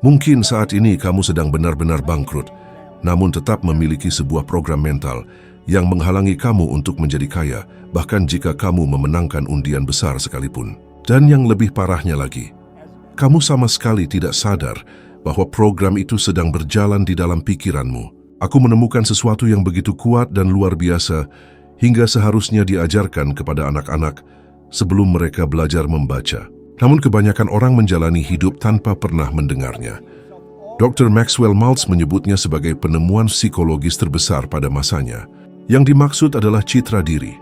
Mungkin saat ini kamu sedang benar-benar bangkrut, namun tetap memiliki sebuah program mental yang menghalangi kamu untuk menjadi kaya, bahkan jika kamu memenangkan undian besar sekalipun. Dan yang lebih parahnya lagi, kamu sama sekali tidak sadar bahwa program itu sedang berjalan di dalam pikiranmu. Aku menemukan sesuatu yang begitu kuat dan luar biasa hingga seharusnya diajarkan kepada anak-anak sebelum mereka belajar membaca. Namun kebanyakan orang menjalani hidup tanpa pernah mendengarnya. Dr. Maxwell Maltz menyebutnya sebagai penemuan psikologis terbesar pada masanya. Yang dimaksud adalah citra diri.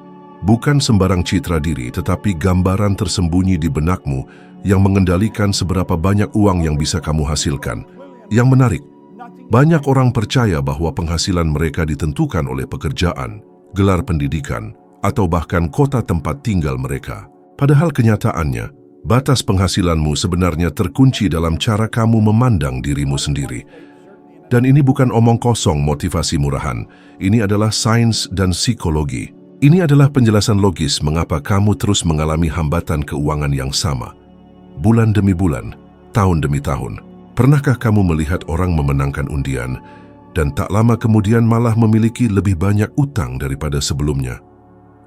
Bukan sembarang citra diri, tetapi gambaran tersembunyi di benakmu yang mengendalikan seberapa banyak uang yang bisa kamu hasilkan. Yang menarik, banyak orang percaya bahwa penghasilan mereka ditentukan oleh pekerjaan, gelar pendidikan, atau bahkan kota tempat tinggal mereka. Padahal kenyataannya, batas penghasilanmu sebenarnya terkunci dalam cara kamu memandang dirimu sendiri. Dan ini bukan omong kosong motivasi murahan, ini adalah sains dan psikologi. Ini adalah penjelasan logis mengapa kamu terus mengalami hambatan keuangan yang sama. Bulan demi bulan, tahun demi tahun. Pernahkah kamu melihat orang memenangkan undian dan tak lama kemudian malah memiliki lebih banyak utang daripada sebelumnya?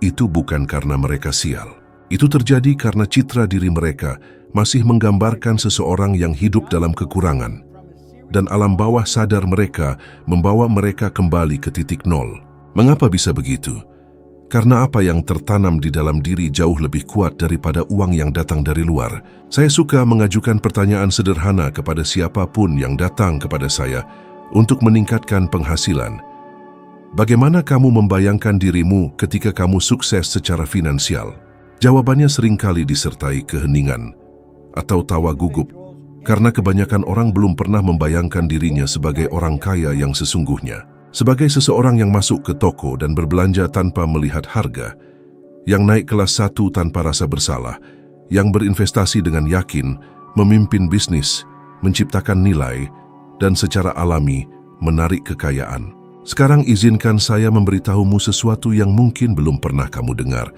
Itu bukan karena mereka sial. Itu terjadi karena citra diri mereka masih menggambarkan seseorang yang hidup dalam kekurangan. Dan alam bawah sadar mereka membawa mereka kembali ke titik nol. Mengapa bisa begitu? Karena apa yang tertanam di dalam diri jauh lebih kuat daripada uang yang datang dari luar. Saya suka mengajukan pertanyaan sederhana kepada siapapun yang datang kepada saya untuk meningkatkan penghasilan. Bagaimana kamu membayangkan dirimu ketika kamu sukses secara finansial? Jawabannya seringkali disertai keheningan atau tawa gugup, karena kebanyakan orang belum pernah membayangkan dirinya sebagai orang kaya yang sesungguhnya. Sebagai seseorang yang masuk ke toko dan berbelanja tanpa melihat harga, yang naik kelas 1 tanpa rasa bersalah, yang berinvestasi dengan yakin, memimpin bisnis, menciptakan nilai, dan secara alami menarik kekayaan. Sekarang izinkan saya memberitahumu sesuatu yang mungkin belum pernah kamu dengar.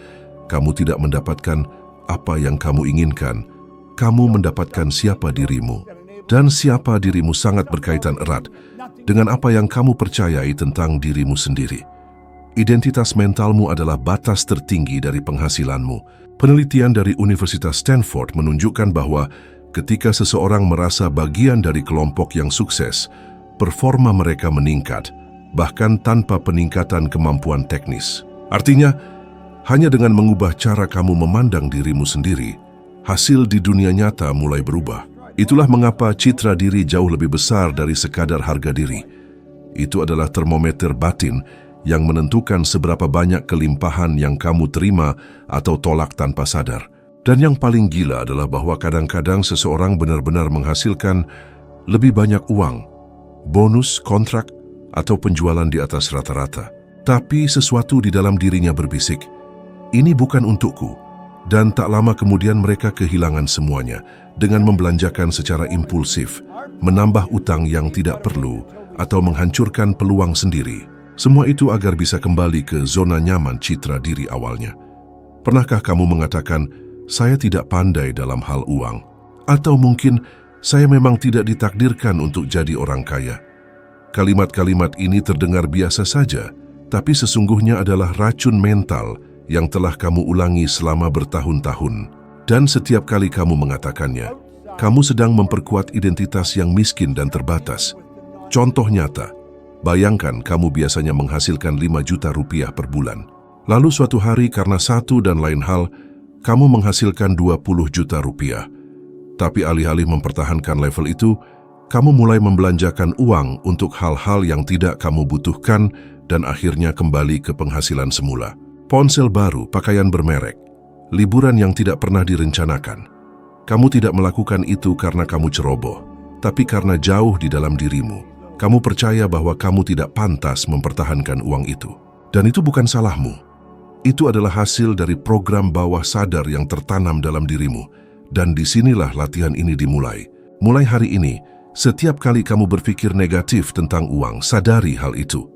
Kamu tidak mendapatkan apa yang kamu inginkan. Kamu mendapatkan siapa dirimu. Dan siapa dirimu sangat berkaitan erat dengan apa yang kamu percayai tentang dirimu sendiri. Identitas mentalmu adalah batas tertinggi dari penghasilanmu. Penelitian dari Universitas Stanford menunjukkan bahwa ketika seseorang merasa bagian dari kelompok yang sukses, performa mereka meningkat, bahkan tanpa peningkatan kemampuan teknis. Artinya, hanya dengan mengubah cara kamu memandang dirimu sendiri, hasil di dunia nyata mulai berubah. Itulah mengapa citra diri jauh lebih besar dari sekadar harga diri. Itu adalah termometer batin yang menentukan seberapa banyak kelimpahan yang kamu terima atau tolak tanpa sadar. Dan yang paling gila adalah bahwa kadang-kadang seseorang benar-benar menghasilkan lebih banyak uang, bonus, kontrak, atau penjualan di atas rata-rata. Tapi sesuatu di dalam dirinya berbisik, ini bukan untukku. Dan tak lama kemudian mereka kehilangan semuanya dengan membelanjakan secara impulsif, menambah utang yang tidak perlu, atau menghancurkan peluang sendiri. Semua itu agar bisa kembali ke zona nyaman citra diri awalnya. Pernahkah kamu mengatakan, saya tidak pandai dalam hal uang? Atau mungkin, saya memang tidak ditakdirkan untuk jadi orang kaya? Kalimat-kalimat ini terdengar biasa saja, tapi sesungguhnya adalah racun mental yang telah kamu ulangi selama bertahun-tahun. Dan setiap kali kamu mengatakannya, kamu sedang memperkuat identitas yang miskin dan terbatas. Contoh nyata, bayangkan kamu biasanya menghasilkan 5 juta rupiah per bulan. Lalu suatu hari karena satu dan lain hal, kamu menghasilkan 20 juta rupiah. Tapi alih-alih mempertahankan level itu, kamu mulai membelanjakan uang untuk hal-hal yang tidak kamu butuhkan dan akhirnya kembali ke penghasilan semula. Ponsel baru, pakaian bermerek, liburan yang tidak pernah direncanakan. Kamu tidak melakukan itu karena kamu ceroboh, tapi karena jauh di dalam dirimu. Kamu percaya bahwa kamu tidak pantas mempertahankan uang itu. Dan itu bukan salahmu. Itu adalah hasil dari program bawah sadar yang tertanam dalam dirimu. Dan disinilah latihan ini dimulai. Mulai hari ini, setiap kali kamu berpikir negatif tentang uang, sadari hal itu.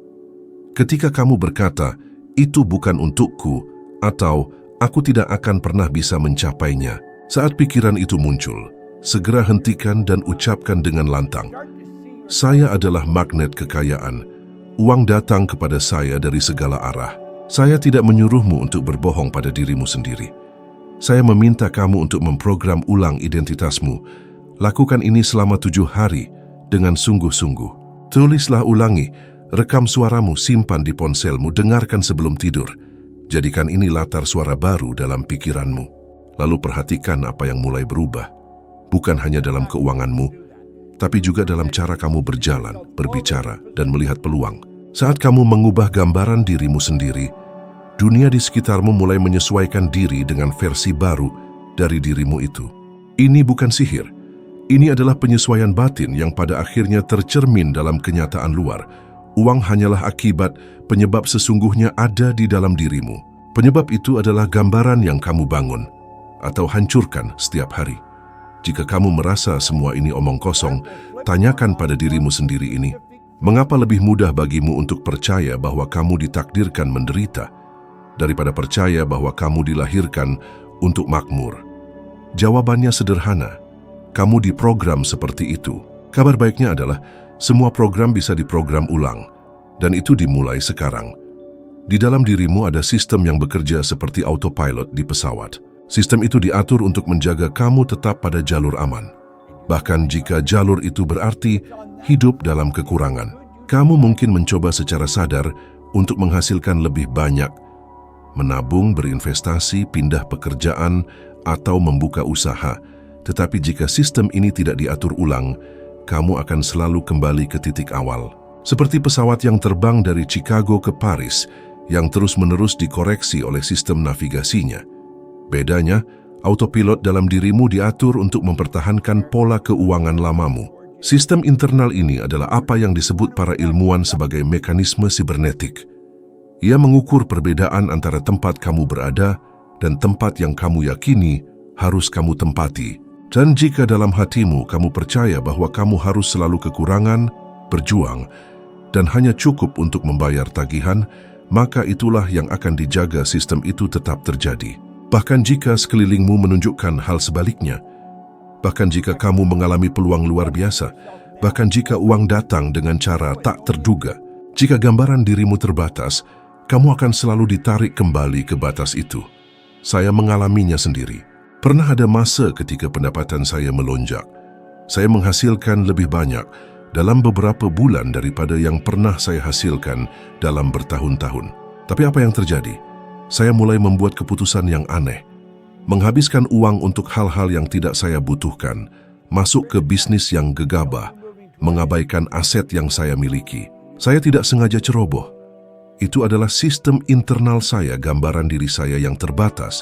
Ketika kamu berkata, itu bukan untukku, atau aku tidak akan pernah bisa mencapainya. Saat pikiran itu muncul, segera hentikan dan ucapkan dengan lantang, "Saya adalah magnet kekayaan. Uang datang kepada saya dari segala arah." Saya tidak menyuruhmu untuk berbohong pada dirimu sendiri. Saya meminta kamu untuk memprogram ulang identitasmu. Lakukan ini selama 7 hari dengan sungguh-sungguh. Tulislah ulangi, rekam suaramu, simpan di ponselmu, dengarkan sebelum tidur. Jadikan ini latar suara baru dalam pikiranmu. Lalu perhatikan apa yang mulai berubah. Bukan hanya dalam keuanganmu, tapi juga dalam cara kamu berjalan, berbicara, dan melihat peluang. Saat kamu mengubah gambaran dirimu sendiri, dunia di sekitarmu mulai menyesuaikan diri dengan versi baru dari dirimu itu. Ini bukan sihir. Ini adalah penyesuaian batin yang pada akhirnya tercermin dalam kenyataan luar. Uang hanyalah akibat, penyebab sesungguhnya ada di dalam dirimu. Penyebab itu adalah gambaran yang kamu bangun atau hancurkan setiap hari. Jika kamu merasa semua ini omong kosong, tanyakan pada dirimu sendiri ini, mengapa lebih mudah bagimu untuk percaya bahwa kamu ditakdirkan menderita daripada percaya bahwa kamu dilahirkan untuk makmur? Jawabannya sederhana, kamu diprogram seperti itu. Kabar baiknya adalah semua program bisa diprogram ulang, dan itu dimulai sekarang. Di dalam dirimu ada sistem yang bekerja seperti autopilot di pesawat. Sistem itu diatur untuk menjaga kamu tetap pada jalur aman. Bahkan jika jalur itu berarti hidup dalam kekurangan, kamu mungkin mencoba secara sadar untuk menghasilkan lebih banyak, menabung, berinvestasi, pindah pekerjaan, atau membuka usaha. Tetapi jika sistem ini tidak diatur ulang, kamu akan selalu kembali ke titik awal. Seperti pesawat yang terbang dari Chicago ke Paris, yang terus-menerus dikoreksi oleh sistem navigasinya. Bedanya, autopilot dalam dirimu diatur untuk mempertahankan pola keuangan lamamu. Sistem internal ini adalah apa yang disebut para ilmuwan sebagai mekanisme sibernetik. Ia mengukur perbedaan antara tempat kamu berada dan tempat yang kamu yakini harus kamu tempati. Dan jika dalam hatimu kamu percaya bahwa kamu harus selalu kekurangan, berjuang, dan hanya cukup untuk membayar tagihan, maka itulah yang akan dijaga sistem itu tetap terjadi. Bahkan jika sekelilingmu menunjukkan hal sebaliknya, bahkan jika kamu mengalami peluang luar biasa, bahkan jika uang datang dengan cara tak terduga, jika gambaran dirimu terbatas, kamu akan selalu ditarik kembali ke batas itu. Saya mengalaminya sendiri. Pernah ada masa ketika pendapatan saya melonjak. Saya menghasilkan lebih banyak dalam beberapa bulan daripada yang pernah saya hasilkan dalam bertahun-tahun. Tapi apa yang terjadi? Saya mulai membuat keputusan yang aneh, menghabiskan uang untuk hal-hal yang tidak saya butuhkan, masuk ke bisnis yang gegabah, mengabaikan aset yang saya miliki. Saya tidak sengaja ceroboh. Itu adalah sistem internal saya, gambaran diri saya yang terbatas,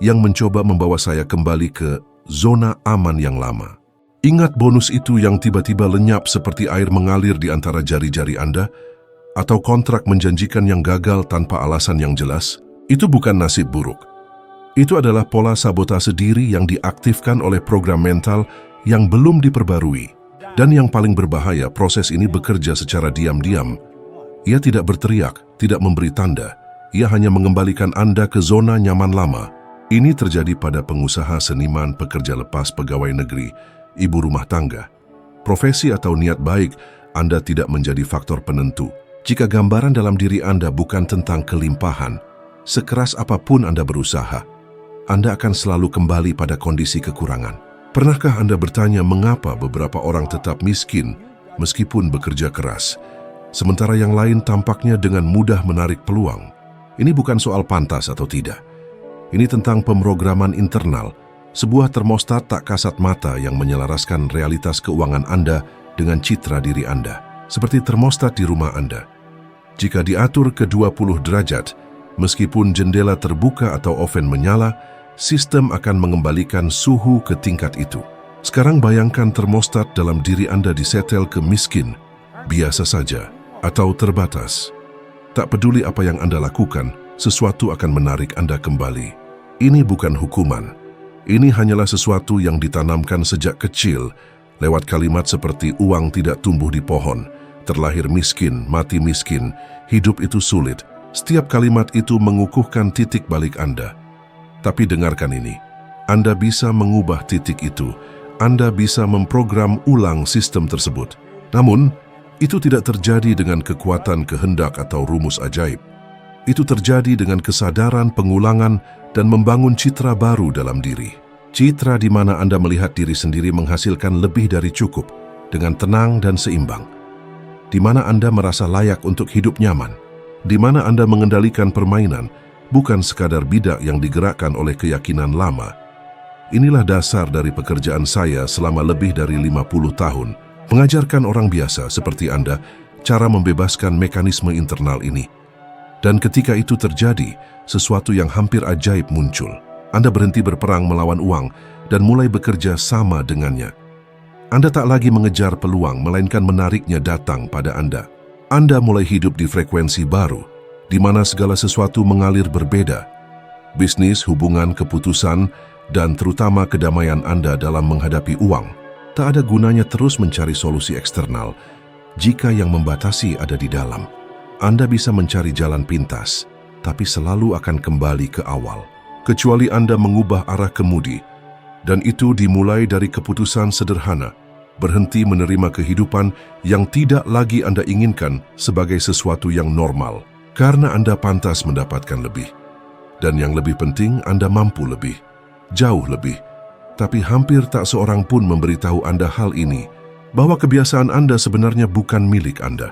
yang mencoba membawa saya kembali ke zona aman yang lama. Ingat bonus itu yang tiba-tiba lenyap seperti air mengalir di antara jari-jari Anda? Atau kontrak menjanjikan yang gagal tanpa alasan yang jelas? Itu bukan nasib buruk. Itu adalah pola sabotase diri yang diaktifkan oleh program mental yang belum diperbarui. Dan yang paling berbahaya, proses ini bekerja secara diam-diam. Ia tidak berteriak, tidak memberi tanda. Ia hanya mengembalikan Anda ke zona nyaman lama. Ini terjadi pada pengusaha, seniman, pekerja lepas, pegawai negeri, ibu rumah tangga. Profesi atau niat baik Anda tidak menjadi faktor penentu. Jika gambaran dalam diri Anda bukan tentang kelimpahan, sekeras apapun Anda berusaha, Anda akan selalu kembali pada kondisi kekurangan. Pernahkah Anda bertanya mengapa beberapa orang tetap miskin meskipun bekerja keras, sementara yang lain tampaknya dengan mudah menarik peluang? Ini bukan soal pantas atau tidak. Ini tentang pemrograman internal, sebuah termostat tak kasat mata yang menyelaraskan realitas keuangan Anda dengan citra diri Anda, seperti termostat di rumah Anda. Jika diatur ke 20 derajat, meskipun jendela terbuka atau oven menyala, sistem akan mengembalikan suhu ke tingkat itu. Sekarang bayangkan termostat dalam diri Anda disetel ke miskin, biasa saja, atau terbatas. Tak peduli apa yang Anda lakukan, sesuatu akan menarik Anda kembali. Ini bukan hukuman. Ini hanyalah sesuatu yang ditanamkan sejak kecil, lewat kalimat seperti uang tidak tumbuh di pohon, terlahir miskin, mati miskin, hidup itu sulit. Setiap kalimat itu mengukuhkan titik balik Anda. Tapi dengarkan ini, Anda bisa mengubah titik itu. Anda bisa memprogram ulang sistem tersebut. Namun, itu tidak terjadi dengan kekuatan kehendak atau rumus ajaib. Itu terjadi dengan kesadaran pengulangan dan membangun citra baru dalam diri. Citra di mana Anda melihat diri sendiri menghasilkan lebih dari cukup, dengan tenang dan seimbang. Di mana Anda merasa layak untuk hidup nyaman. Di mana Anda mengendalikan permainan, bukan sekadar bidak yang digerakkan oleh keyakinan lama. Inilah dasar dari pekerjaan saya selama lebih dari 50 tahun, mengajarkan orang biasa seperti Anda cara membebaskan mekanisme internal ini. Dan ketika itu terjadi, sesuatu yang hampir ajaib muncul. Anda berhenti berperang melawan uang dan mulai bekerja sama dengannya. Anda tak lagi mengejar peluang, melainkan menariknya datang pada Anda. Anda mulai hidup di frekuensi baru, di mana segala sesuatu mengalir berbeda. Bisnis, hubungan, keputusan, dan terutama kedamaian Anda dalam menghadapi uang. Tak ada gunanya terus mencari solusi eksternal jika yang membatasi ada di dalam. Anda bisa mencari jalan pintas, tapi selalu akan kembali ke awal. Kecuali Anda mengubah arah kemudi, dan itu dimulai dari keputusan sederhana, berhenti menerima kehidupan yang tidak lagi Anda inginkan sebagai sesuatu yang normal, karena Anda pantas mendapatkan lebih. Dan yang lebih penting, Anda mampu lebih, jauh lebih. Tapi hampir tak seorang pun memberitahu Anda hal ini, bahwa kebiasaan Anda sebenarnya bukan milik Anda.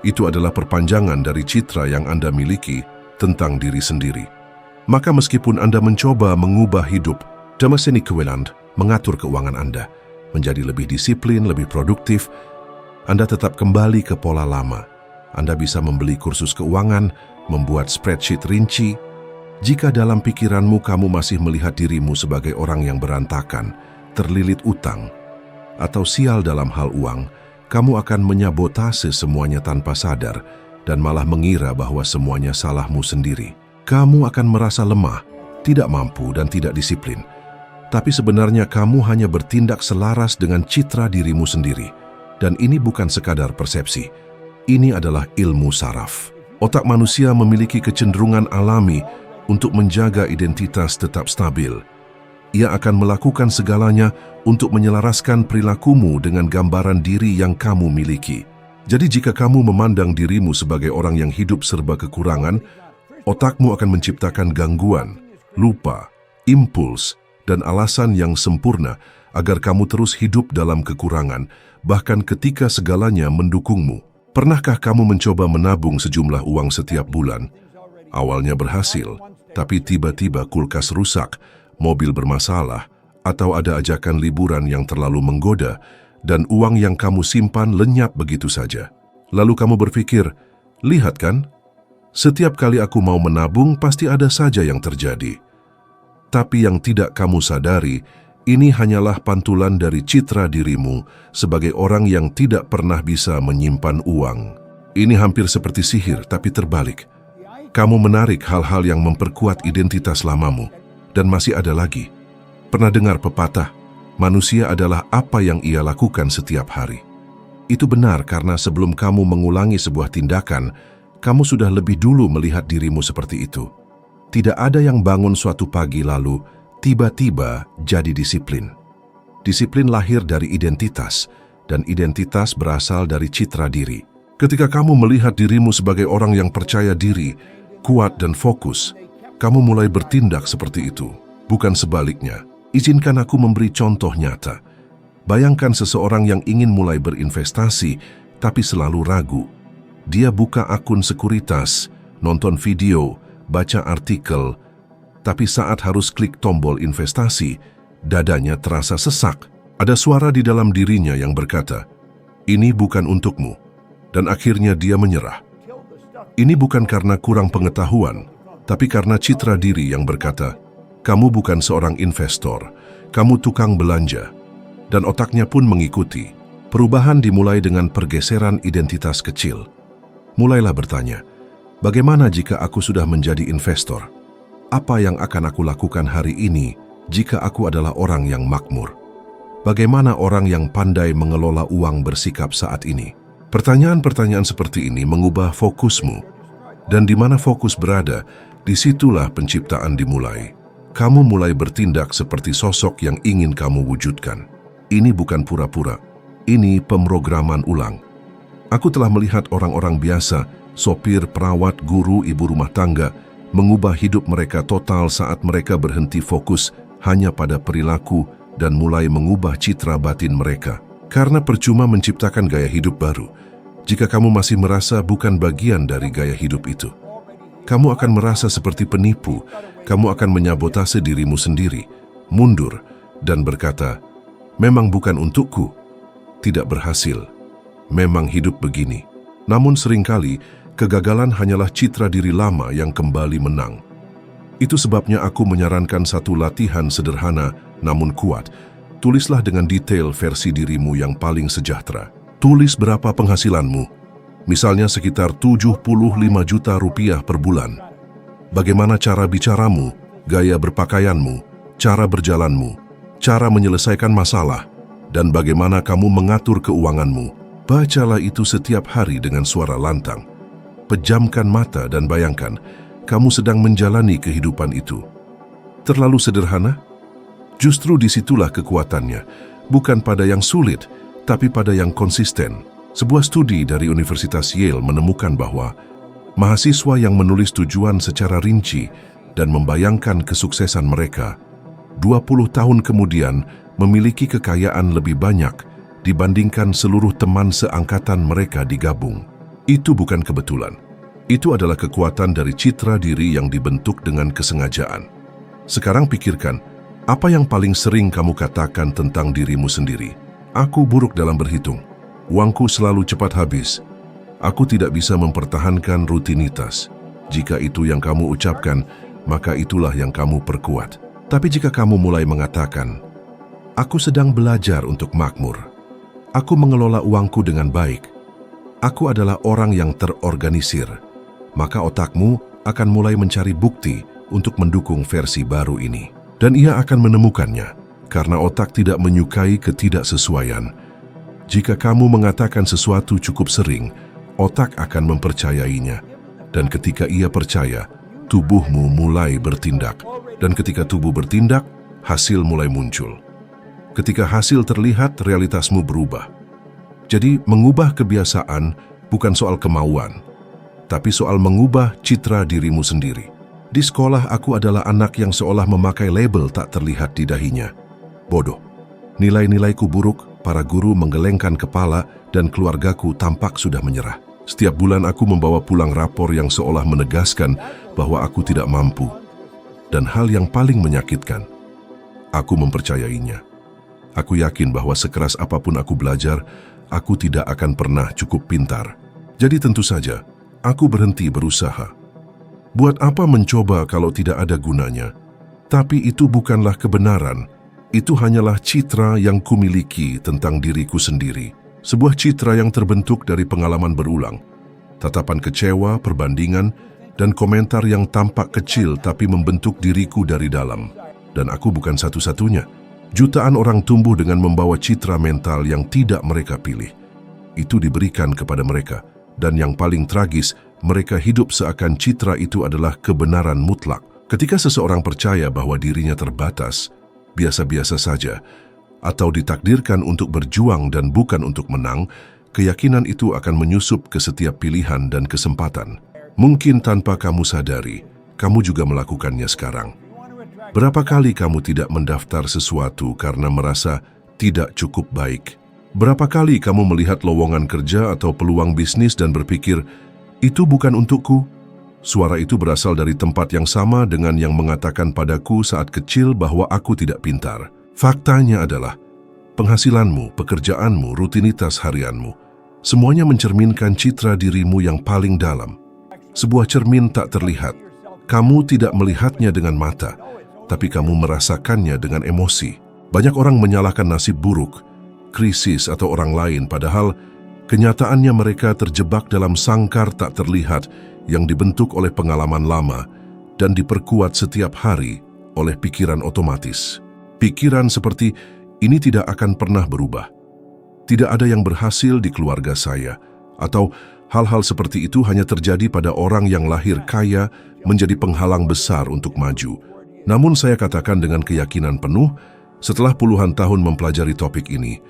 Itu adalah perpanjangan dari citra yang Anda miliki tentang diri sendiri. Maka meskipun Anda mencoba mengubah hidup, mengatur keuangan Anda, menjadi lebih disiplin, lebih produktif, Anda tetap kembali ke pola lama. Anda bisa membeli kursus keuangan, membuat spreadsheet rinci. Jika dalam pikiranmu kamu masih melihat dirimu sebagai orang yang berantakan, terlilit utang, atau sial dalam hal uang, kamu akan menyabotase semuanya tanpa sadar dan malah mengira bahwa semuanya salahmu sendiri. Kamu akan merasa lemah, tidak mampu dan tidak disiplin. Tapi sebenarnya kamu hanya bertindak selaras dengan citra dirimu sendiri. Dan ini bukan sekadar persepsi. Ini adalah ilmu saraf. Otak manusia memiliki kecenderungan alami untuk menjaga identitas tetap stabil. Ia akan melakukan segalanya untuk menyelaraskan perilakumu dengan gambaran diri yang kamu miliki. Jadi jika kamu memandang dirimu sebagai orang yang hidup serba kekurangan, otakmu akan menciptakan gangguan, lupa, impuls, dan alasan yang sempurna agar kamu terus hidup dalam kekurangan, bahkan ketika segalanya mendukungmu. Pernahkah kamu mencoba menabung sejumlah uang setiap bulan? Awalnya berhasil, tapi tiba-tiba kulkas rusak, mobil bermasalah, atau ada ajakan liburan yang terlalu menggoda, dan uang yang kamu simpan lenyap begitu saja. Lalu kamu berpikir, lihat kan, setiap kali aku mau menabung pasti ada saja yang terjadi. Tapi yang tidak kamu sadari, ini hanyalah pantulan dari citra dirimu sebagai orang yang tidak pernah bisa menyimpan uang. Ini hampir seperti sihir, tapi terbalik. Kamu menarik hal-hal yang memperkuat identitas lamamu. Dan masih ada lagi. Pernah dengar pepatah, manusia adalah apa yang ia lakukan setiap hari. Itu benar karena sebelum kamu mengulangi sebuah tindakan, kamu sudah lebih dulu melihat dirimu seperti itu. Tidak ada yang bangun suatu pagi lalu, tiba-tiba jadi disiplin. Disiplin lahir dari identitas, dan identitas berasal dari citra diri. Ketika kamu melihat dirimu sebagai orang yang percaya diri, kuat dan fokus, kamu mulai bertindak seperti itu, bukan sebaliknya. Izinkan aku memberi contoh nyata. Bayangkan seseorang yang ingin mulai berinvestasi, tapi selalu ragu. Dia buka akun sekuritas, nonton video, baca artikel, tapi saat harus klik tombol investasi, dadanya terasa sesak. Ada suara di dalam dirinya yang berkata, "Ini bukan untukmu." Dan akhirnya dia menyerah. Ini bukan karena kurang pengetahuan, tapi karena citra diri yang berkata, kamu bukan seorang investor, kamu tukang belanja. Dan otaknya pun mengikuti. Perubahan dimulai dengan pergeseran identitas kecil. Mulailah bertanya, bagaimana jika aku sudah menjadi investor? Apa yang akan aku lakukan hari ini jika aku adalah orang yang makmur? Bagaimana orang yang pandai mengelola uang bersikap saat ini? Pertanyaan-pertanyaan seperti ini mengubah fokusmu. Dan di mana fokus berada, disitulah penciptaan dimulai. Kamu mulai bertindak seperti sosok yang ingin kamu wujudkan. Ini bukan pura-pura, ini pemrograman ulang. Aku telah melihat orang-orang biasa, sopir, perawat, guru, ibu rumah tangga, mengubah hidup mereka total saat mereka berhenti fokus hanya pada perilaku dan mulai mengubah citra batin mereka. Karena percuma menciptakan gaya hidup baru, jika kamu masih merasa bukan bagian dari gaya hidup itu. Kamu akan merasa seperti penipu, kamu akan menyabotase dirimu sendiri, mundur, dan berkata, memang bukan untukku, tidak berhasil, memang hidup begini. Namun seringkali, kegagalan hanyalah citra diri lama yang kembali menang. Itu sebabnya aku menyarankan satu latihan sederhana namun kuat. Tulislah dengan detail versi dirimu yang paling sejahtera. Tulis berapa penghasilanmu, misalnya sekitar 75 juta rupiah per bulan. Bagaimana cara bicaramu, gaya berpakaianmu, cara berjalanmu, cara menyelesaikan masalah, dan bagaimana kamu mengatur keuanganmu. Bacalah itu setiap hari dengan suara lantang. Pejamkan mata dan bayangkan, kamu sedang menjalani kehidupan itu. Terlalu sederhana? Justru disitulah kekuatannya, bukan pada yang sulit, tapi pada yang konsisten. Sebuah studi dari Universitas Yale menemukan bahwa mahasiswa yang menulis tujuan secara rinci dan membayangkan kesuksesan mereka, 20 tahun kemudian memiliki kekayaan lebih banyak dibandingkan seluruh teman seangkatan mereka digabung. Itu bukan kebetulan. Itu adalah kekuatan dari citra diri yang dibentuk dengan kesengajaan. Sekarang pikirkan, apa yang paling sering kamu katakan tentang dirimu sendiri? Aku buruk dalam berhitung. Uangku selalu cepat habis. Aku tidak bisa mempertahankan rutinitas. Jika itu yang kamu ucapkan, maka itulah yang kamu perkuat. Tapi jika kamu mulai mengatakan, aku sedang belajar untuk makmur. Aku mengelola uangku dengan baik. Aku adalah orang yang terorganisir. Maka otakmu akan mulai mencari bukti untuk mendukung versi baru ini. Dan ia akan menemukannya, karena otak tidak menyukai ketidaksesuaian. Jika kamu mengatakan sesuatu cukup sering, otak akan mempercayainya. Dan ketika ia percaya, tubuhmu mulai bertindak. Dan ketika tubuh bertindak, hasil mulai muncul. Ketika hasil terlihat, realitasmu berubah. Jadi, mengubah kebiasaan bukan soal kemauan, tapi soal mengubah citra dirimu sendiri. Di sekolah, aku adalah anak yang seolah memakai label tak terlihat di dahinya. Bodoh. Nilai-nilaiku buruk, para guru menggelengkan kepala, dan keluargaku tampak sudah menyerah. Setiap bulan aku membawa pulang rapor yang seolah menegaskan bahwa aku tidak mampu. Dan hal yang paling menyakitkan, aku mempercayainya. Aku yakin bahwa sekeras apapun aku belajar, aku tidak akan pernah cukup pintar. Jadi tentu saja, aku berhenti berusaha. Buat apa mencoba kalau tidak ada gunanya? Tapi itu bukanlah kebenaran. Itu hanyalah citra yang kumiliki tentang diriku sendiri. Sebuah citra yang terbentuk dari pengalaman berulang. Tatapan kecewa, perbandingan, dan komentar yang tampak kecil tapi membentuk diriku dari dalam. Dan aku bukan satu-satunya. Jutaan orang tumbuh dengan membawa citra mental yang tidak mereka pilih. Itu diberikan kepada mereka. Dan yang paling tragis, mereka hidup seakan citra itu adalah kebenaran mutlak. Ketika seseorang percaya bahwa dirinya terbatas, biasa-biasa saja, atau ditakdirkan untuk berjuang dan bukan untuk menang, keyakinan itu akan menyusup ke setiap pilihan dan kesempatan. Mungkin tanpa kamu sadari, kamu juga melakukannya sekarang. Berapa kali kamu tidak mendaftar sesuatu karena merasa tidak cukup baik? Berapa kali kamu melihat lowongan kerja atau peluang bisnis dan berpikir, itu bukan untukku? Suara itu berasal dari tempat yang sama dengan yang mengatakan padaku saat kecil bahwa aku tidak pintar. Faktanya adalah, penghasilanmu, pekerjaanmu, rutinitas harianmu, semuanya mencerminkan citra dirimu yang paling dalam. Sebuah cermin tak terlihat. Kamu tidak melihatnya dengan mata, tapi kamu merasakannya dengan emosi. Banyak orang menyalahkan nasib buruk, krisis atau orang lain, padahal kenyataannya mereka terjebak dalam sangkar tak terlihat yang dibentuk oleh pengalaman lama dan diperkuat setiap hari oleh pikiran otomatis. Pikiran seperti, ini tidak akan pernah berubah. Tidak ada yang berhasil di keluarga saya, atau hal-hal seperti itu hanya terjadi pada orang yang lahir kaya menjadi penghalang besar untuk maju. Namun saya katakan dengan keyakinan penuh, Setelah puluhan tahun mempelajari topik ini,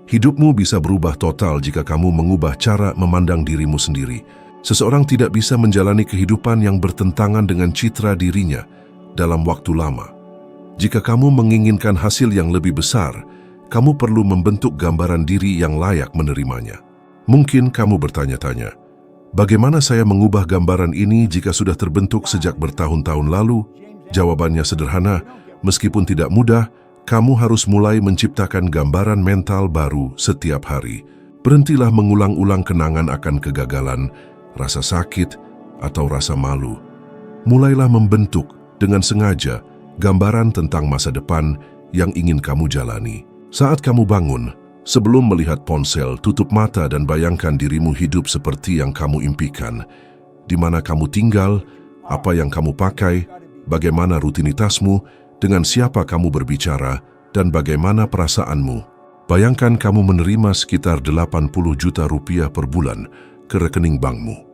hidupmu bisa berubah total jika kamu mengubah cara memandang dirimu sendiri. Seseorang tidak bisa menjalani kehidupan yang bertentangan dengan citra dirinya dalam waktu lama. Jika kamu menginginkan hasil yang lebih besar, kamu perlu membentuk gambaran diri yang layak menerimanya. Mungkin kamu bertanya-tanya, bagaimana saya mengubah gambaran ini jika sudah terbentuk sejak bertahun-tahun lalu? Jawabannya sederhana, meskipun tidak mudah, kamu harus mulai menciptakan gambaran mental baru setiap hari. Berhentilah mengulang-ulang kenangan akan kegagalan, rasa sakit, atau rasa malu. Mulailah membentuk dengan sengaja gambaran tentang masa depan yang ingin kamu jalani. Saat kamu bangun, sebelum melihat ponsel, tutup mata dan bayangkan dirimu hidup seperti yang kamu impikan. Di mana kamu tinggal, apa yang kamu pakai, bagaimana rutinitasmu, dengan siapa kamu berbicara, dan bagaimana perasaanmu. Bayangkan kamu menerima sekitar 80 juta rupiah per bulan ke rekening bankmu.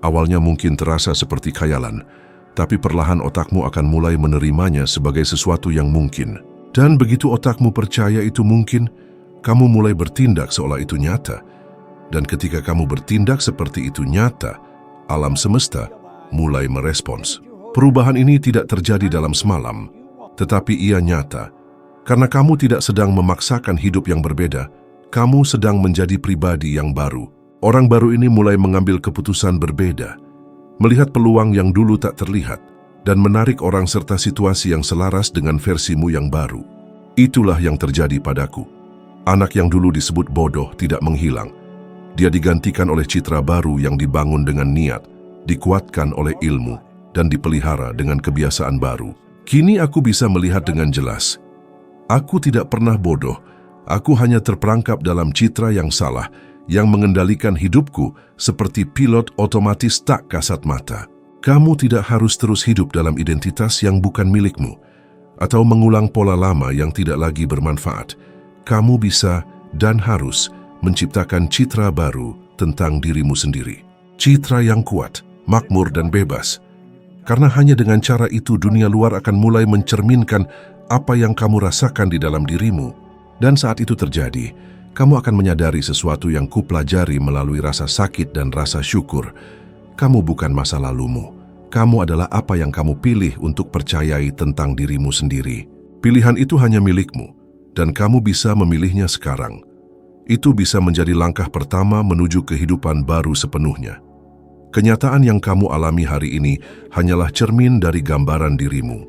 Awalnya mungkin terasa seperti khayalan, tapi perlahan otakmu akan mulai menerimanya sebagai sesuatu yang mungkin. Dan begitu otakmu percaya itu mungkin, kamu mulai bertindak seolah itu nyata. Dan ketika kamu bertindak seperti itu nyata, alam semesta mulai merespons. Perubahan ini tidak terjadi dalam semalam, tetapi ia nyata. Karena kamu tidak sedang memaksakan hidup yang berbeda, kamu sedang menjadi pribadi yang baru. Orang baru ini mulai mengambil keputusan berbeda, melihat peluang yang dulu tak terlihat, dan menarik orang serta situasi yang selaras dengan versimu yang baru. Itulah yang terjadi padaku. Anak yang dulu disebut bodoh tidak menghilang. Dia digantikan oleh citra baru yang dibangun dengan niat, dikuatkan oleh ilmu, dan dipelihara dengan kebiasaan baru. Kini aku bisa melihat dengan jelas. Aku tidak pernah bodoh, aku hanya terperangkap dalam citra yang salah, yang mengendalikan hidupku seperti pilot otomatis tak kasat mata. Kamu tidak harus terus hidup dalam identitas yang bukan milikmu, atau mengulang pola lama yang tidak lagi bermanfaat. Kamu bisa dan harus menciptakan citra baru tentang dirimu sendiri. Citra yang kuat, makmur dan bebas. Karena hanya dengan cara itu dunia luar akan mulai mencerminkan apa yang kamu rasakan di dalam dirimu. Dan saat itu terjadi, kamu akan menyadari sesuatu yang kupelajari melalui rasa sakit dan rasa syukur. Kamu bukan masa lalumu. Kamu adalah apa yang kamu pilih untuk percayai tentang dirimu sendiri. Pilihan itu hanya milikmu, dan kamu bisa memilihnya sekarang. Itu bisa menjadi langkah pertama menuju kehidupan baru sepenuhnya. Kenyataan yang kamu alami hari ini hanyalah cermin dari gambaran dirimu.